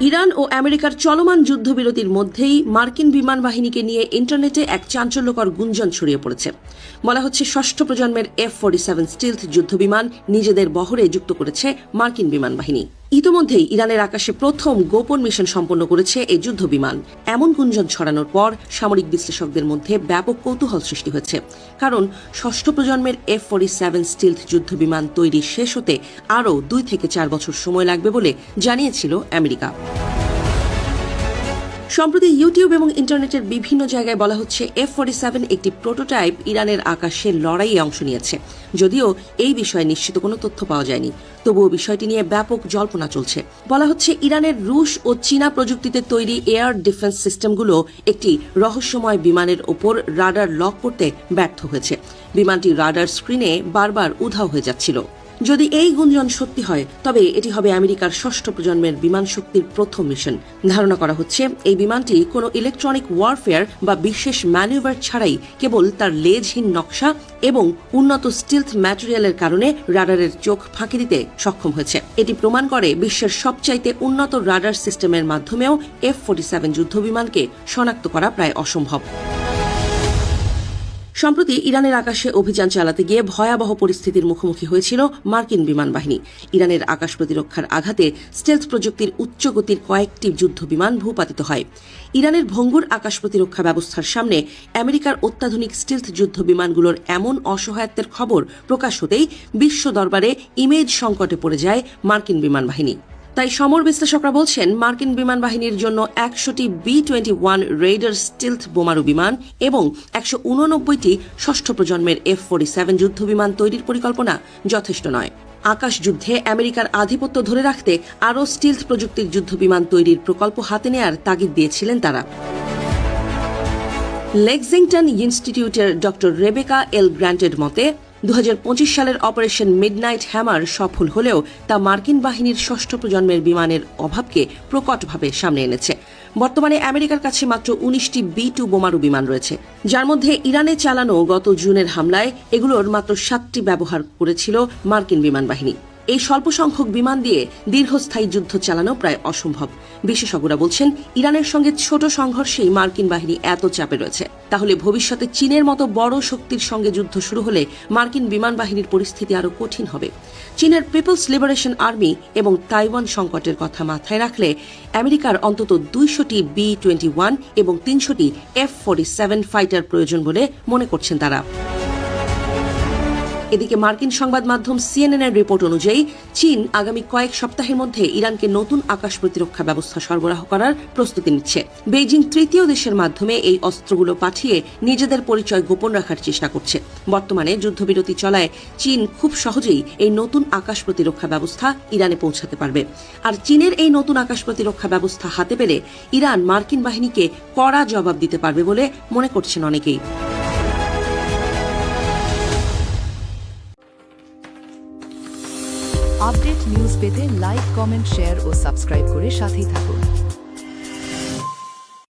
Iran ও আমেরিকার চলমান যুদ্ধবিরতির মধ্যেই মার্কিন বিমান বাহিনীকে নিয়ে ইন্টারনেটে এক চাঞ্চল্যকর গুঞ্জন ছড়িয়ে পড়েছে। বলা হচ্ছে ষষ্ঠ প্রজন্মের F-47 স্টিলথ যুদ্ধবিমান নিজেদের বহরে যুক্ত করেছে মার্কিন বিমান বাহিনী। ইতোমধ্যেই ইরানের আকাশে প্রথম গোপন মিশন সম্পন্ন করেছে এই যুদ্ধবিমান। এমন গুঞ্জন ছড়ানোর পর সামরিক বিশ্লেষকদের মধ্যে ব্যাপক কৌতূহল সৃষ্টি হয়েছে, কারণ ষষ্ঠ প্রজন্মের F-47 স্টিলথ যুদ্ধবিমান তৈরি শেষ হতে আরও 2 থেকে 4 বছর সময় লাগবে বলে জানিয়েছিল আমেরিকা। সম্প্রতি ইউটিউব এবং ইন্টারনেটের বিভিন্ন জায়গায় বলা হচ্ছে F-47 একটি প্রোটোটাইপ ইরানের আকাশে লড়াইয়ে অংশ নিয়েছে। যদিও এই বিষয়ে নিশ্চিত কোনো তথ্য পাওয়া যায়নি, তবুও বিষয়টি নিয়ে ব্যাপক জল্পনা চলছে। বলা হচ্ছে ইরানের রুশ ও চীনা প্রযুক্তিতে তৈরি এয়ার ডিফেন্স সিস্টেমগুলো একটি রহস্যময় বিমানের ওপর রাডার লক করতে ব্যর্থ হয়েছে। বিমানটি রাডার স্ক্রিনে বারবার উধাও হয়ে যাচ্ছিল। যদি এই গুঞ্জন সত্যি হয়, তবে এটি হবে আমেরিকার ষষ্ঠ প্রজন্মের বিমান শক্তির প্রথম মিশন। ধারণা করা হচ্ছে এই বিমানটি কোনো ইলেকট্রনিক ওয়ারফেয়ার বা বিশেষ ম্যানুভার ছাড়াই কেবল তার লেজহীন নকশা এবং উন্নত স্টিলথ ম্যাটেরিয়ালের কারণে রাডারের চোখ ফাঁকি দিতে সক্ষম হয়েছে। এটি প্রমাণ করে বিশ্বের সবচাইতে উন্নত রাডার সিস্টেমের মাধ্যমেও F-47 যুদ্ধবিমানকে শনাক্ত করা প্রায় অসম্ভব। সম্প্রতি ইরানের আকাশে অভিযান চালাতে গিয়ে ভয়াবহ পরিস্থিতির মুখোমুখি হয়েছিল মার্কিন বিমান বাহিনী। ইরানের আকাশ প্রতিরক্ষার আঘাতে স্টেলথ প্রযুক্তির উচ্চ গতির কয়েকটি যুদ্ধবিমান ভূপাতিত হয়। ইরানের ভঙ্গুর আকাশ প্রতিরক্ষা ব্যবস্থার সামনে আমেরিকার অত্যাধুনিক স্টিলথ যুদ্ধবিমানগুলোর এমন অসহায়ত্বের খবর প্রকাশ হতেই বিশ্ব দরবারে ইমেজ সংকটে পড়ে যায় মার্কিন বিমান বাহিনী। তাই সমর বিশ্লেষকরা বলছেন মার্কিন বিমান বাহিনীর জন্য 100টি B-21 রেইডার স্টিলথ বোমারু বিমান এবং 189টি ষষ্ঠ প্রজন্মের F-47 যুদ্ধবিমান তৈরির পরিকল্পনা যথেষ্ট নয়। আকাশ যুদ্ধে আমেরিকার আধিপত্য ধরে রাখতে আরও স্টিলথ প্রযুক্তির যুদ্ধবিমান তৈরির প্রকল্প হাতে নেয়ার তাগিদ দিয়েছিলেন তারা। লেক্সিংটন ইনস্টিটিউটের ড. রেবেকা এল গ্র্যান্টের মতে 2025 সালের অপারেশন মিডনাইট হ্যামার সফল হলেও তা মার্কিন বাহিনীর ষষ্ঠ প্রজন্মের বিমানের অভাবকে প্রকটভাবে সামনে এনেছে। বর্তমানে আমেরিকার কাছে মাত্র 19টি B-2 বোমারু বিমান রয়েছে, যার মধ্যে ইরানে চালানো গত জুনের হামলায় এগুলোর মাত্র 7টি ব্যবহার করেছিল মার্কিন বিমান বাহিনী। এই স্বল্প সংখ্যক বিমান দিয়ে দীর্ঘস্থায়ী যুদ্ধ চালানো প্রায় অসম্ভব। বিশেষজ্ঞরা বলছেন ইরানের সঙ্গে ছোট সংঘর্ষেই মার্কিন বাহিনী এত চাপে রয়েছে। তাহলে ভবিষ্যতে চীনের মতো বড় শক্তির সঙ্গে যুদ্ধ শুরু হলে মার্কিন বিমান বাহিনীর পরিস্থিতি আরও কঠিন হবে। চীনের পিপলস লিবারেশন আর্মি এবং তাইওয়ান সংকটের কথা মাথায় রাখলে আমেরিকার অন্তত 200টি B-21 এবং 300টি F-47 ফাইটার প্রয়োজন বলে মনে করছেন তারা। এদিকে মার্কিন সংবাদ মাধ্যম CNN এর রিপোর্ট অনুযায়ী চীন আগামী কয়েক সপ্তাহের মধ্যে ইরানকে নতুন আকাশ প্রতিরক্ষা ব্যবস্থা সরবরাহ করার প্রস্তুতি নিচ্ছে। বেইজিং তৃতীয় দেশের মাধ্যমে এই অস্ত্রগুলো পাঠিয়ে নিজেদের পরিচয় গোপন রাখার চেষ্টা করছে। বর্তমানে যুদ্ধবিরতি চলায় চীন খুব সহজেই এই নতুন আকাশ প্রতিরক্ষা ব্যবস্থা ইরানে পৌঁছাতে পারবে। আর চীনের এই নতুন আকাশ প্রতিরক্ষা ব্যবস্থা হাতে পেলে ইরান মার্কিন বাহিনীকে কড়া জবাব দিতে পারবে বলে মনে করছেন অনেকেই। আপডেট নিউজ পেতে লাইক, কমেন্ট, শেয়ার ও সাবস্ক্রাইব করে সাথেই থাকুন।